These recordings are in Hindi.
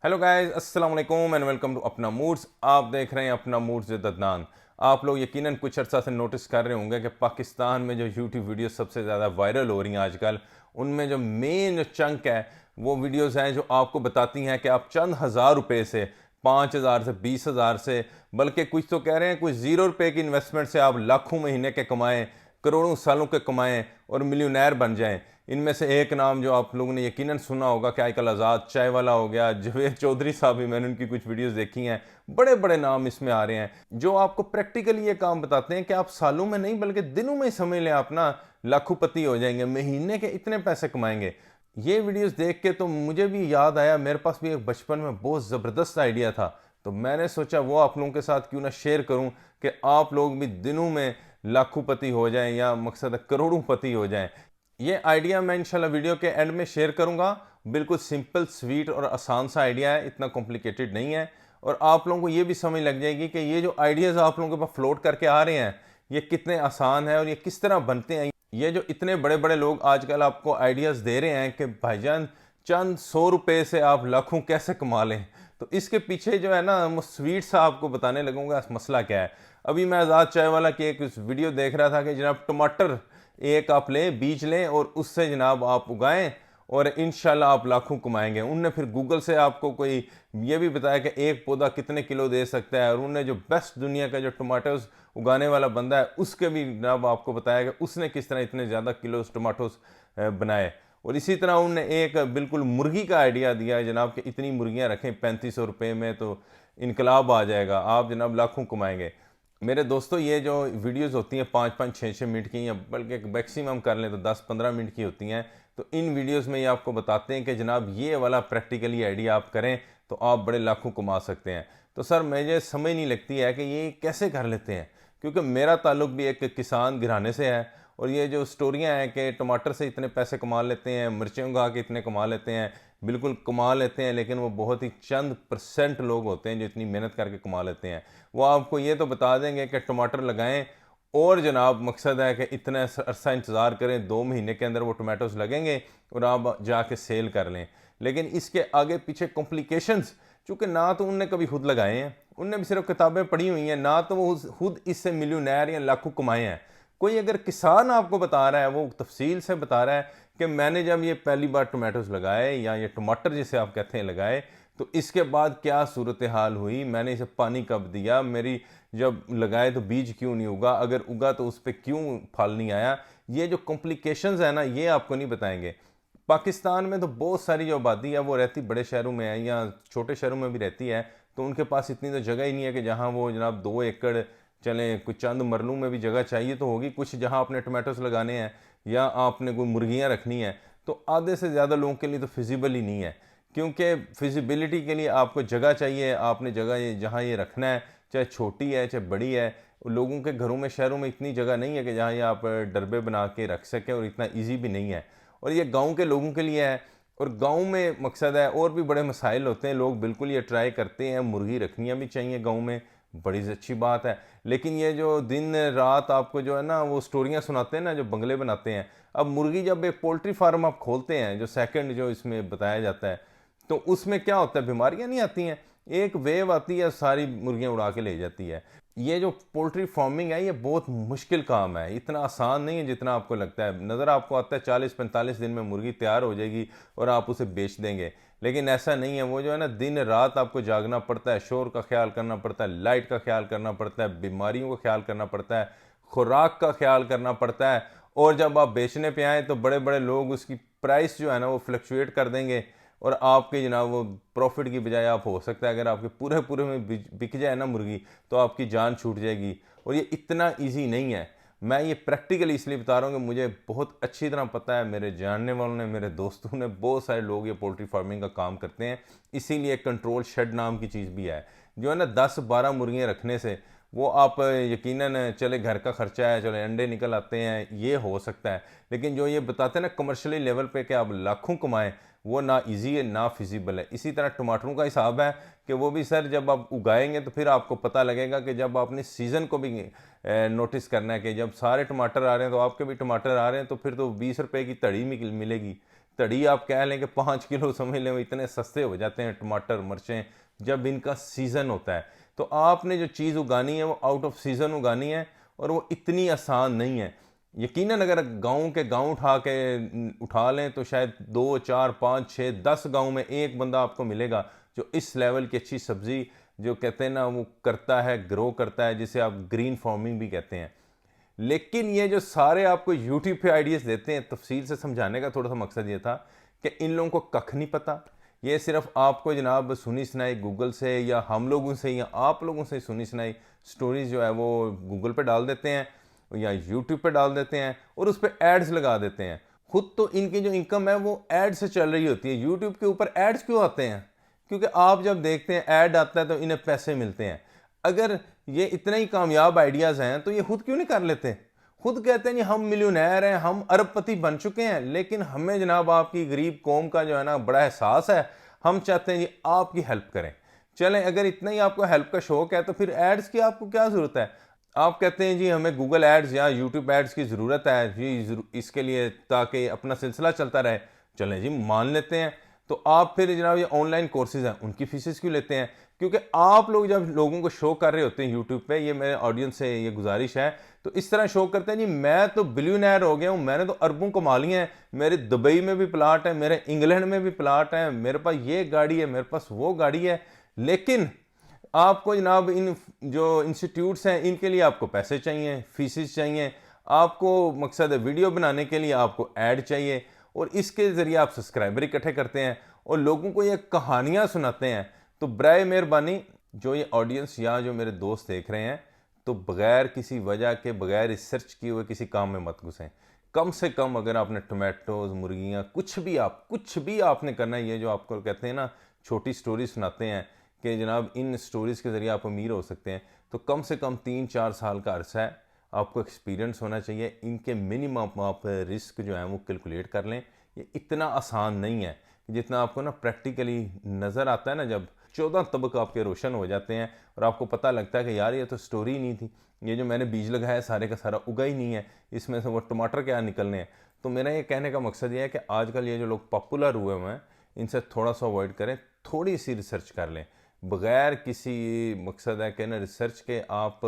हेलो गाइस, अस्सलाम वालेकुम एंड वेलकम टू अपना मूड्स। आप देख रहे हैं अपना मूड्स विद अदनान। आप लोग यकीनन कुछ अर्सा से नोटिस कर रहे होंगे कि पाकिस्तान में जो यूट्यूब वीडियोस सबसे ज़्यादा वायरल हो रही हैं आजकल, उनमें जो मेन जो चंक है वो वीडियोस हैं जो आपको बताती हैं कि आप चंद हज़ार रुपए से, 5,000 से, 20,000 से, बल्कि कुछ तो कह रहे हैं कुछ ₹0 की इन्वेस्टमेंट से आप लाखों महीने के कमाएं, करोड़ों सालों के कमाएं और मिलियनेयर बन जाएं। इनमें से एक नाम जो आप लोगों ने यकीनन सुना होगा कि आजकल आज़ाद चाय वाला हो गया, जावेद चौधरी साहब भी, मैंने उनकी कुछ वीडियोस देखी हैं। बड़े बड़े नाम इसमें आ रहे हैं जो आपको प्रैक्टिकली ये काम बताते हैं कि आप सालों में नहीं बल्कि दिनों में ही समझ लें, आप ना लाखोंपति हो जाएंगे, महीने के इतने पैसे कमाएंगे। ये वीडियोस देख के तो मुझे भी याद आया, मेरे पास भी एक बचपन में बहुत ज़बरदस्त आइडिया था, तो मैंने सोचा वो आप लोगों के साथ क्यों ना शेयर करूं कि आप लोग भी दिनों में लाखोंपति हो जाएं या मकसद है करोड़ों पति हो जाएं। ये आइडिया मैं इंशाल्लाह वीडियो के एंड में शेयर करूंगा। बिल्कुल सिंपल स्वीट और आसान सा आइडिया है, इतना कॉम्प्लिकेटेड नहीं है। और आप लोगों को ये भी समझ लग जाएगी कि ये जो आइडियाज़ आप लोगों के पास फ्लोट करके आ रहे हैं ये कितने आसान है और ये किस तरह बनते हैं। ये जो इतने बड़े बड़े लोग आजकल आपको आइडियाज़ दे रहे हैं कि भाईजान चंद 100 रुपये से आप लाखों कैसे कमा लें, तो इसके पीछे जो है ना वो स्वीट सा आपको बताने लगूंगा मसला क्या है। अभी मैं आज़ाद चाय वाला की एक वीडियो देख रहा था कि जनाब टमाटर एक आप लें, बीज लें और उससे जनाब आप उगाएं और इंशाल्लाह आप लाखों कमाएंगे। उनने फिर गूगल से आपको कोई ये भी बताया कि एक पौधा कितने किलो दे सकता है, और उनने जो बेस्ट दुनिया का जो टमाटोस उगाने वाला बंदा है उसके भी जनाब आपको बताया कि उसने किस तरह इतने ज़्यादा किलो टमाटोस बनाए। और इसी तरह उनने एक बिल्कुल मुर्गी का आइडिया दिया है जनाब कि इतनी मुर्गियाँ रखें 3500 रुपये में तो इनकलाब आ जाएगा, आप जनाब लाखों कमाएंगे। मेरे दोस्तों, ये जो वीडियोस होती हैं 5-5, 6-6 मिनट की, या बल्कि मैक्सिमम कर लें तो 10-15 मिनट की होती हैं, तो इन वीडियोस में ये आपको बताते हैं कि जनाब ये वाला प्रैक्टिकली आइडिया आप करें तो आप बड़े लाखों कमा सकते हैं। तो सर मुझे समझ नहीं लगती है कि ये कैसे कर लेते हैं, क्योंकि मेरा ताल्लुक भी एक किसान घराने से है। और ये जो स्टोरियाँ हैं कि टमाटर से इतने पैसे कमा लेते हैं, मिर्चें उगा के इतने कमा लेते हैं, बिल्कुल कमा लेते हैं, लेकिन वो बहुत ही चंद परसेंट लोग होते हैं जो इतनी मेहनत करके कमा लेते हैं। वो आपको ये तो बता देंगे कि टमाटर लगाएं और जनाब मकसद है कि इतना अरसा इंतज़ार करें, 2 महीने के अंदर वो टमाटोज लगेंगे और आप जाके सेल कर लें। लेकिन इसके आगे पीछे कॉम्प्लिकेशंस, चूँकि ना तो उनने कभी खुद लगाए हैं, उनने भी सिर्फ किताबें पढ़ी हुई हैं, ना तो वो खुद इससे मिलियनेयर या लाखों कमाए हैं। कोई अगर किसान आपको बता रहा है, वो तफसील से बता रहा है कि मैंने जब ये पहली बार टमाटोज लगाए या ये टमाटर जिसे आप कहते हैं लगाए, तो इसके बाद क्या सूरत हाल हुई, मैंने इसे पानी कब दिया, मेरी जब लगाए तो बीज क्यों नहीं उगा, अगर उगा तो उस पर क्यों फल नहीं आया। ये जो कॉम्प्लिकेशंस है ना, ये आपको नहीं बताएंगे। पाकिस्तान में तो बहुत सारी जो आबादी है वो रहती बड़े शहरों में है या छोटे शहरों में भी रहती है, तो उनके पास इतनी तो जगह ही नहीं है कि जहाँ वो जनाब 2 एकड़ चलें, कुछ चंद मरलों में भी जगह चाहिए तो होगी कुछ, जहाँ आपने टमाटोस लगाने हैं या आपने कोई मुर्गियाँ रखनी है, तो आधे से ज़्यादा लोगों के लिए तो फिजिबल ही नहीं है। क्योंकि फिजिबिलिटी के लिए आपको जगह चाहिए, आपने जगह ये जहाँ ये रखना है, चाहे छोटी है चाहे बड़ी है। लोगों के घरों में, शहरों में इतनी जगह नहीं है कि जहाँ ये आप डरबे बना के रख सकें, और इतना ईजी भी नहीं है। और ये गाँव के लोगों के लिए है, और गाँव में मकसद है और भी बड़े मसाइल होते हैं, लोग बिल्कुल ये ट्राई करते हैं, मुर्गी रखनियाँ भी चाहिए गाँव में, बड़ी अच्छी बात है। लेकिन ये जो दिन रात आपको जो है ना वो स्टोरियाँ सुनाते हैं ना, जो बंगले बनाते हैं, अब मुर्गी जब एक पोल्ट्री फार्म आप खोलते हैं, जो सेकंड जो इसमें बताया जाता है, तो उसमें क्या होता है, बीमारियां नहीं आती हैं, एक वेव आती है सारी मुर्गियां उड़ा के ले जाती है। ये जो पोल्ट्री फार्मिंग है ये बहुत मुश्किल काम है, इतना आसान नहीं है जितना आपको लगता है। नज़र आपको आता है 40-45 दिन में मुर्गी तैयार हो जाएगी और आप उसे बेच देंगे, लेकिन ऐसा नहीं है। वो जो है ना दिन रात आपको जागना पड़ता है, शोर का ख्याल करना पड़ता है, लाइट का ख्याल करना पड़ता है, बीमारियों का ख्याल करना पड़ता है, खुराक का ख्याल करना पड़ता है। और जब आप बेचने पे आएँ तो बड़े बड़े लोग उसकी प्राइस जो है ना वो फ्लक्चुएट कर देंगे, और आपके जनाब वो प्रॉफिट की बजाय आप, हो सकता है अगर आपके पूरे पूरे में बिक जाए ना मुर्गी, तो आपकी जान छूट जाएगी। और ये इतना इजी नहीं है। मैं ये प्रैक्टिकली इसलिए बता रहा हूँ कि मुझे बहुत अच्छी तरह पता है, मेरे जानने वालों ने, मेरे दोस्तों ने, बहुत सारे लोग ये पोल्ट्री फार्मिंग का काम करते हैं। इसीलिए कंट्रोल शेड नाम की चीज़ भी है, जो है ना 10-12 मुर्गियाँ रखने से वो आप यकीनन, चले घर का खर्चा है, चले अंडे निकल आते हैं, ये हो सकता है। लेकिन जो ये बताते हैं ना कमर्शियली लेवल पे कि आप लाखों कमाएं, वो ना इजी है ना फिजिबल है। इसी तरह टमाटरों का हिसाब है कि वो भी सर जब आप उगाएंगे तो फिर आपको पता लगेगा कि जब आपने सीज़न को भी नोटिस करना है कि जब सारे टमाटर आ रहे हैं तो आपके भी टमाटर आ रहे हैं, तो फिर तो 20 रुपए की तड़ी मिलेगी। तड़ी आप कह लें कि 5 किलो समझ लें, वो इतने सस्ते हो जाते हैं टमाटर मिर्चें जब इनका सीज़न होता है। तो आपने जो चीज़ उगानी है वो आउट ऑफ सीज़न उगानी है, और वो इतनी आसान नहीं है। यकीनन अगर गाँव के गाँव उठा लें तो शायद 2 4 5 6 10 गाँव में एक बंदा आपको मिलेगा जो इस लेवल की अच्छी सब्ज़ी जो कहते हैं ना वो करता है, ग्रो करता है, जिसे आप ग्रीन फार्मिंग भी कहते हैं। लेकिन ये जो सारे आपको यूट्यूब पे आइडियाज़ देते हैं, तफसील से समझाने का थोड़ा सा मकसद ये था कि इन लोगों को कख नहीं पता। ये सिर्फ आपको जनाब सुनी सुनाई गूगल से या हम लोगों से या आप लोगों से सुनी सुनाई स्टोरीज जो है वो गूगल पे डाल देते हैं या यूट्यूब पे डाल देते हैं और उस पर एड्स लगा देते हैं। खुद तो इनकी जो इनकम है वो एड से चल रही होती है। यूट्यूब के ऊपर एड्स क्यों आते हैं? क्योंकि आप जब देखते हैं ऐड आता है तो इन्हें पैसे मिलते हैं। अगर ये इतने ही कामयाब आइडियाज़ हैं तो ये खुद क्यों नहीं कर लेते? खुद कहते हैं जी हम मिलियनेयर हैं, हम अरबपति बन चुके हैं, लेकिन हमें जनाब आपकी गरीब कौम का जो है ना बड़ा एहसास है, हम चाहते हैं जी आपकी हेल्प करें। चलें, अगर इतना ही आपको हेल्प का शौक है तो फिर एड्स की आपको क्या ज़रूरत है? आप कहते हैं जी हमें गूगल एड्स या यूट्यूब एड्स की ज़रूरत है जी इसके लिए ताकि अपना सिलसिला चलता रहे। चलें जी मान लेते हैं, तो आप फिर जनाब ये ऑनलाइन कोर्सेज हैं उनकी फीसेस क्यों लेते हैं? क्योंकि आप लोग जब लोगों को शो कर रहे होते हैं यूट्यूब पे, ये मेरे ऑडियंस से ये गुजारिश है, तो इस तरह शो करते हैं जी मैं तो बिलियनर हो गया हूँ, मैंने तो अरबों कमा लिए हैं, मेरे दुबई में भी प्लाट है, मेरे इंग्लैंड में भी प्लाट है, मेरे पास ये गाड़ी है, मेरे पास वो गाड़ी है। लेकिन आपको जनाब इन जो इंस्टीट्यूट्स हैं इनके लिए आपको पैसे चाहिए, फीसेस चाहिए, आपको मकसद है वीडियो बनाने के लिए आपको ऐड चाहिए, और इसके ज़रिए आप सब्सक्राइबर इकट्ठे करते हैं और लोगों को ये कहानियाँ सुनाते हैं। तो बराए मेहरबानी जो ये ऑडियंस या जो मेरे दोस्त देख रहे हैं, तो बग़ैर किसी वजह के, बग़ैर रिसर्च किए हुए किसी काम में मत घुसें। कम से कम अगर आपने टमाटोज़, मुर्गियाँ, कुछ भी आपने करना है, ये जो आपको कहते हैं ना छोटी स्टोरी सुनाते हैं कि जनाब इन स्टोरीज़ के ज़रिए आप अमीर हो सकते हैं, तो कम से कम 3-4 साल का अरसा है, आपको एक्सपीरियंस होना चाहिए। इनके मिनिमम आप रिस्क जो है वो कैलकुलेट कर लें। ये इतना आसान नहीं है जितना आपको ना प्रैक्टिकली नज़र आता है ना, जब 14 तबक आपके रोशन हो जाते हैं और आपको पता लगता है कि यार ये तो स्टोरी नहीं थी, ये जो मैंने बीज लगाया सारे का सारा उगा ही नहीं है, इसमें से वो टमाटर क्या निकलने हैं। तो मेरा ये कहने का मकसद ये है कि आजकल ये जो लोग पॉपुलर हुए हुए हैं इनसे थोड़ा सा अवॉइड करें, थोड़ी सी रिसर्च कर लें। बग़ैर किसी मकसद है कि ना रिसर्च के आप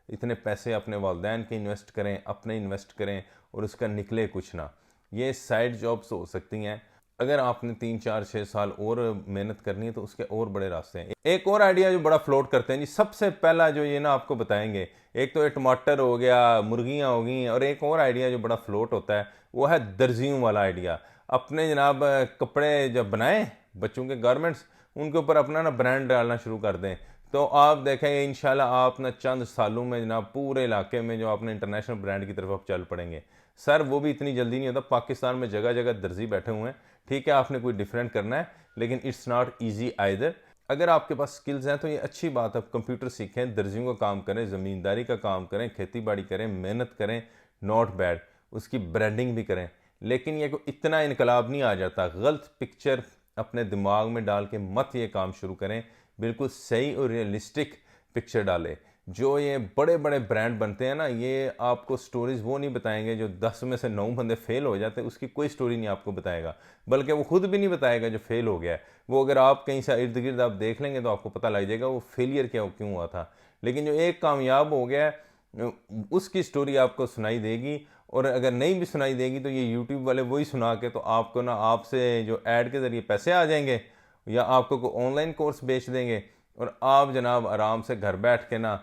इतने पैसे अपने वालदैन के इन्वेस्ट करें, अपने इन्वेस्ट करें और उसका निकले कुछ ना। ये साइड जॉब्स हो सकती हैं। अगर आपने 3-4-6 साल और मेहनत करनी है तो उसके और बड़े रास्ते हैं। एक और आइडिया जो बड़ा फ्लोट करते हैं जी, सबसे पहला जो ये ना आपको बताएंगे, एक तो ये टमाटर हो गया, मुर्गियाँ हो गई, और एक और आइडिया जो बड़ा फ्लोट होता है वो है दर्जियों वाला आइडिया। अपने जनाब कपड़े जब बनाएं बच्चों के गारमेंट्स, उनके ऊपर अपना ना ब्रांड डालना शुरू कर दें, तो आप देखेंगे इंशाल्लाह आप ना चंद सालों में जनाब पूरे इलाके में जो आपने इंटरनेशनल ब्रांड की तरफ आप चल पड़ेंगे। सर वो भी इतनी जल्दी नहीं होता, पाकिस्तान में जगह जगह दर्जी बैठे हुए हैं। ठीक है, आपने कोई डिफरेंट करना है, लेकिन इट्स नॉट ईजी आइदर। अगर आपके पास स्किल्स हैं तो ये अच्छी बात है, कंप्यूटर सीखें, दर्जियों का काम करें, ज़मींदारी का काम करें, खेती बाड़ी करें, मेहनत करें, नॉट बैड, उसकी ब्रांडिंग भी करें। लेकिन ये कोई इतना इनकलाब नहीं आ जाता। गलत पिक्चर अपने दिमाग में डाल के मत ये काम शुरू करें, बिल्कुल सही और रियलिस्टिक पिक्चर डालें। जो ये बड़े बड़े ब्रांड बनते हैं ना, ये आपको स्टोरीज़ वो नहीं बताएंगे जो 10 में से 9 बंदे फेल हो जाते हैं, उसकी कोई स्टोरी नहीं आपको बताएगा, बल्कि वो खुद भी नहीं बताएगा जो फेल हो गया है। वो अगर आप कहीं से इर्द गिर्द आप देख लेंगे तो आपको पता लग जाएगा वो फेलियर क्यों हुआ था। लेकिन जो एक कामयाब हो गया है उसकी स्टोरी आपको सुनाई देगी, और अगर नहीं भी सुनाई देगी तो ये यूट्यूब वाले वही सुना के तो आपको ना आपसे जो ऐड के ज़रिए पैसे आ जाएंगे, या आपको कोई ऑनलाइन कोर्स बेच देंगे, और आप जनाब आराम से घर बैठ के ना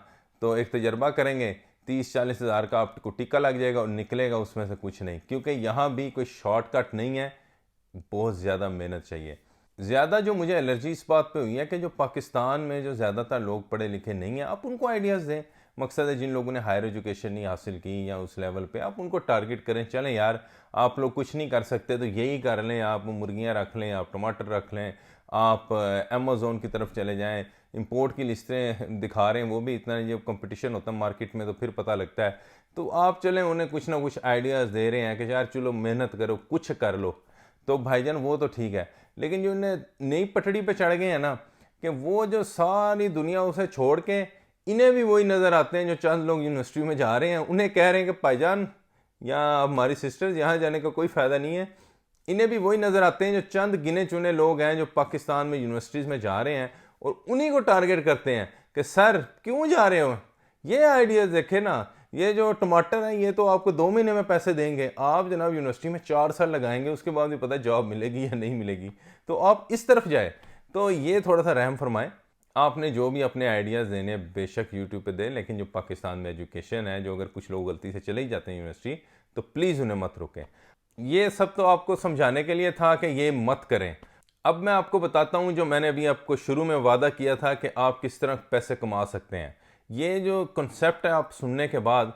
तो एक तजर्बा करेंगे, 30-40 हज़ार का आपको टिक्का लग जाएगा और निकलेगा उसमें से कुछ नहीं। क्योंकि यहाँ भी कोई शॉर्टकट नहीं है, बहुत ज़्यादा मेहनत चाहिए। ज़्यादा जो मुझे एलर्जी इस बात पे हुई है कि जो पाकिस्तान में जो ज़्यादातर लोग पढ़े लिखे नहीं हैं, आप उनको आइडियाज़ दें। मकसद है जिन लोगों ने हायर एजुकेशन नहीं हासिल की या उस लेवल पे, आप उनको टारगेट करें। चलें यार, आप लोग कुछ नहीं कर सकते तो यही कर लें, आप मुर्गियाँ रख लें, आप टमाटर रख लें, आप अमेज़ोन की तरफ चले जाएँ। इंपोर्ट की लिस्टें दिखा रहे हैं, वो भी इतना जब कंपटीशन होता है मार्केट में तो फिर पता लगता है। तो आप चलें उन्हें कुछ ना कुछ आइडियाज़ दे रहे हैं कि यार चलो मेहनत करो, कुछ कर लो, तो भाईजान वो तो ठीक है। लेकिन जो इन्हें नई पटड़ी पे चढ़ गए हैं ना, कि वो जो सारी दुनिया उसे छोड़ के इन्हें भी वही नज़र आते हैं जो चंद लोग यूनिवर्सिटी में जा रहे हैं, उन्हें कह रहे हैं कि भाईजान या हमारी सिस्टर्स यहाँ जाने का कोई फ़ायदा नहीं है, इन्हें भी वही नज़र आते हैं जो चंद गिने चुने लोग हैं जो पाकिस्तान में यूनिवर्सिटीज़ में जा रहे हैं और उन्हीं को टारगेट करते हैं कि सर क्यों जा रहे हो, ये आइडियाज़ देखे ना, ये जो टमाटर हैं ये तो आपको 2 महीने में पैसे देंगे, आप जनाब यूनिवर्सिटी में 4 साल लगाएंगे, उसके बाद भी पता है जॉब मिलेगी या नहीं मिलेगी, तो आप इस तरफ जाए। तो ये थोड़ा सा रहम फरमाएं। आपने जो भी अपने आइडियाज़ देने बेशक यूट्यूब पे दें, लेकिन जो पाकिस्तान में एजुकेशन है, जो अगर कुछ लोग गलती से चले ही जाते हैं यूनिवर्सिटी, तो प्लीज़ उन्हें मत रोकें। ये सब तो आपको समझाने के लिए था कि ये मत करें। अब मैं आपको बताता हूँ जो मैंने अभी आपको शुरू में वादा किया था कि आप किस तरह पैसे कमा सकते हैं। ये जो कॉन्सेप्ट है आप सुनने के बाद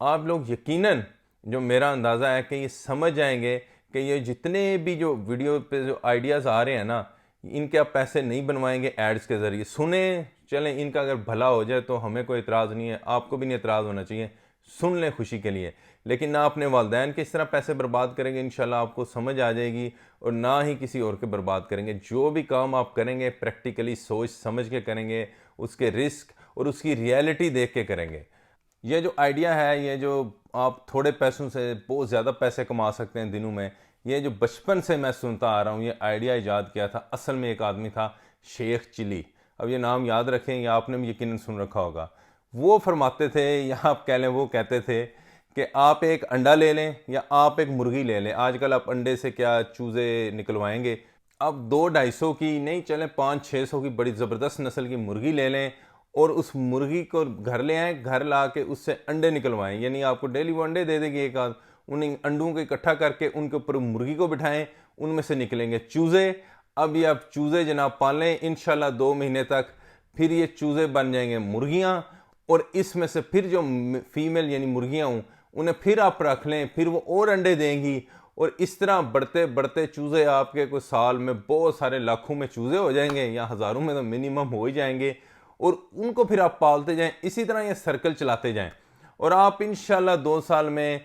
आप लोग यकीनन, जो मेरा अंदाज़ा है कि ये समझ जाएंगे कि ये जितने भी जो वीडियो पे जो आइडियाज़ आ रहे हैं ना, इनके आप पैसे नहीं बनवाएंगे एड्स के ज़रिए। सुने चलें, इनका अगर भला हो जाए तो हमें कोई इतराज़ नहीं है, आपको भी नहीं इतराज़ होना चाहिए, सुन लें खुशी के लिए। लेकिन ना अपने वालदैन के इस तरह पैसे बर्बाद करेंगे, इंशाल्लाह आपको समझ आ जाएगी, और ना ही किसी और के बर्बाद करेंगे। जो भी काम आप करेंगे प्रैक्टिकली सोच समझ के करेंगे, उसके रिस्क और उसकी रियलिटी देख के करेंगे। ये जो आइडिया है, ये जो आप थोड़े पैसों से बहुत ज़्यादा पैसे कमा सकते हैं दिनों में, ये जो बचपन से मैं सुनता आ रहा हूँ, ये आइडिया ईजाद किया था असल में एक आदमी था, शेख चिली। अब ये नाम याद रखें, या आपने भी यकीनन सुन रखा होगा। वो फरमाते थे, या आप कह लें वो कहते थे कि आप एक अंडा ले लें या आप एक मुर्गी ले लें। आजकल आप अंडे से क्या चूज़े निकलवाएंगे, अब 200-250 की नहीं, चलें 500-600 की बड़ी ज़बरदस्त नस्ल की मुर्गी ले लें और उस मुर्गी को घर ले आएँ, घर ला के उससे अंडे निकलवाएं। यानी आपको डेली वो अंडे दे देगी एक आध, उन अंडों को इकट्ठा करके उनके ऊपर मुर्गी को बिठाएं, उनमें से निकलेंगे चूज़े। अब ये आप चूज़े जनाब पालें, इंशाल्लाह 2 महीने तक फिर ये चूज़े बन जाएंगे मुर्गियाँ, और इसमें से फिर जो फीमेल यानी मुर्गियाँ हों उन्हें फिर आप रख लें, फिर वो और अंडे देंगी, और इस तरह बढ़ते बढ़ते चूज़े आपके कुछ साल में बहुत सारे लाखों में चूज़े हो जाएंगे, या हज़ारों में तो मिनिमम हो ही जाएंगे, और उनको फिर आप पालते जाएं, इसी तरह ये सर्कल चलाते जाएं, और आप इंशाल्लाह 2 साल में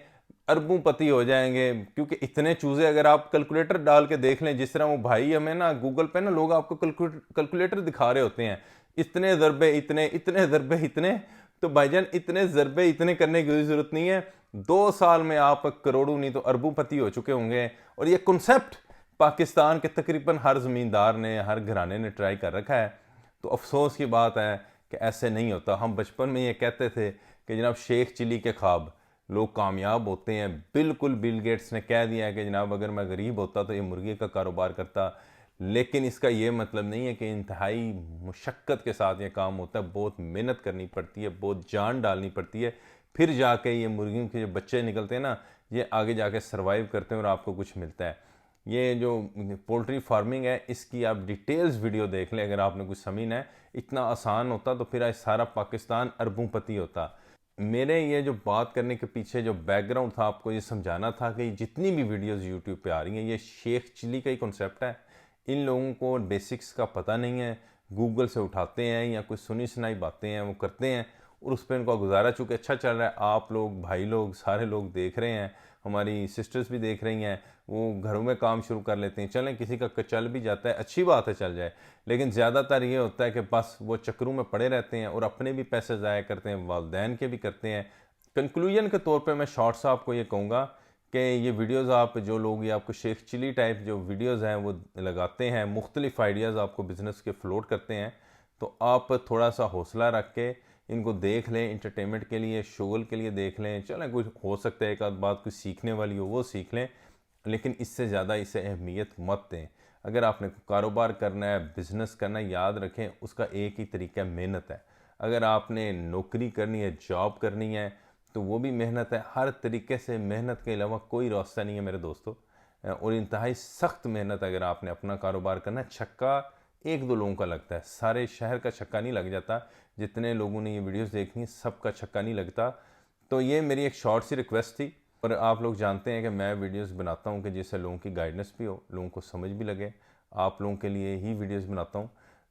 अरबोंपति हो जाएंगे। क्योंकि इतने चूज़े अगर आप कैलकुलेटर डाल के देख लें, जिस तरह वो भाई हमें ना गूगल पे ना लोग आपको कैलकुलेटर दिखा रहे होते हैं, इतने ज़रबे इतने, इतने ज़रबे इतने, तो भाईजान इतने ज़रबे इतने करने की ज़रूरत नहीं है। 2 साल में आप करोड़ों नहीं तो अरबोंपति हो चुके होंगे। और ये कॉन्सेप्ट पाकिस्तान के तकरीबन हर ज़मींदार ने, हर घराने ने ट्राई कर रखा है। तो अफसोस की बात है कि ऐसे नहीं होता। हम बचपन में ये कहते थे कि जनाब शेख चिली के ख्वाब, लोग कामयाब होते हैं। बिल्कुल बिल गेट्स ने कह दिया है कि जनाब अगर मैं गरीब होता तो ये मुर्गी का कारोबार करता, लेकिन इसका ये मतलब नहीं है कि इंतहाई मुशक्क़त के साथ ये काम होता है। बहुत मेहनत करनी पड़ती है, बहुत जान डालनी पड़ती है, फिर जाके ये मुर्गियों के जो बच्चे निकलते हैं ना, ये आगे जाके सर्वाइव करते हैं और आपको कुछ मिलता है। ये जो पोल्ट्री फार्मिंग है, इसकी आप डिटेल्स वीडियो देख लें, अगर आपने कुछ समझना है। इतना आसान होता तो फिर आज सारा पाकिस्तान अरबोंपति होता। मेरे ये जो बात करने के पीछे जो बैकग्राउंड था, आपको ये समझाना था कि जितनी भी वीडियोस यूट्यूब पे आ रही हैं, ये शेख चिली का ही कॉन्सेप्ट है। इन लोगों को बेसिक्स का पता नहीं है, गूगल से उठाते हैं या कोई सुनी सुनाई बातें हैं वो करते हैं, और उस पर इनका गुजारा चूँकि अच्छा चल रहा है। आप लोग, भाई लोग, सारे लोग देख रहे हैं, हमारी सिस्टर्स भी देख रही हैं, वो घरों में काम शुरू कर लेते हैं। चलें, किसी का चल भी जाता है, अच्छी बात है चल जाए, लेकिन ज़्यादातर ये होता है कि बस वो चक्रों में पड़े रहते हैं और अपने भी पैसे ज़ाया करते हैं, वालदैन के भी करते हैं। कंक्लूजन के तौर पे मैं शॉर्ट सा आपको ये कहूँगा कि ये वीडियोस आप जो लोग, ये आपको शेख चिली टाइप जो वीडियोस हैं वो लगाते हैं, मुख्तलिफ आइडियाज़ आपको बिज़नेस के फ्लोट करते हैं, तो आप थोड़ा सा हौसला रख के इनको देख लें, इंटरटेनमेंट के लिए, शोल के लिए देख लें। चलें, कुछ हो सकता है एक आध बात कुछ सीखने वाली हो वो सीख लें, लेकिन इससे ज़्यादा इसे अहमियत मत दें। अगर आपने कारोबार करना है, बिज़नेस करना है, याद रखें उसका एक ही तरीका मेहनत है। अगर आपने नौकरी करनी है, जॉब करनी है, तो वो भी मेहनत है। हर तरीके से मेहनत के अलावा कोई रास्ता नहीं है मेरे दोस्तों, और इंतहाई सख्त मेहनत। अगर आपने अपना कारोबार करना है, छक्का 1-2 लोगों का लगता है, सारे शहर का छक्का नहीं लग जाता। जितने लोगों ने ये वीडियोस देखनी, सबका छक्का नहीं लगता। तो ये मेरी एक शॉर्ट सी रिक्वेस्ट थी, और आप लोग जानते हैं कि मैं वीडियोस बनाता हूं कि जिससे लोगों की गाइडेंस भी हो, लोगों को समझ भी लगे। आप लोगों के लिए ही वीडियोस बनाता हूं।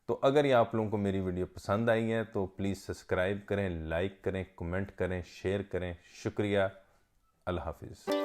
तो अगर ये आप लोगों को मेरी वीडियो पसंद आई है तो प्लीज़ सब्सक्राइब करें, लाइक करें, कमेंट करें, शेयर करें। शुक्रिया। अल्लाह हाफिज़।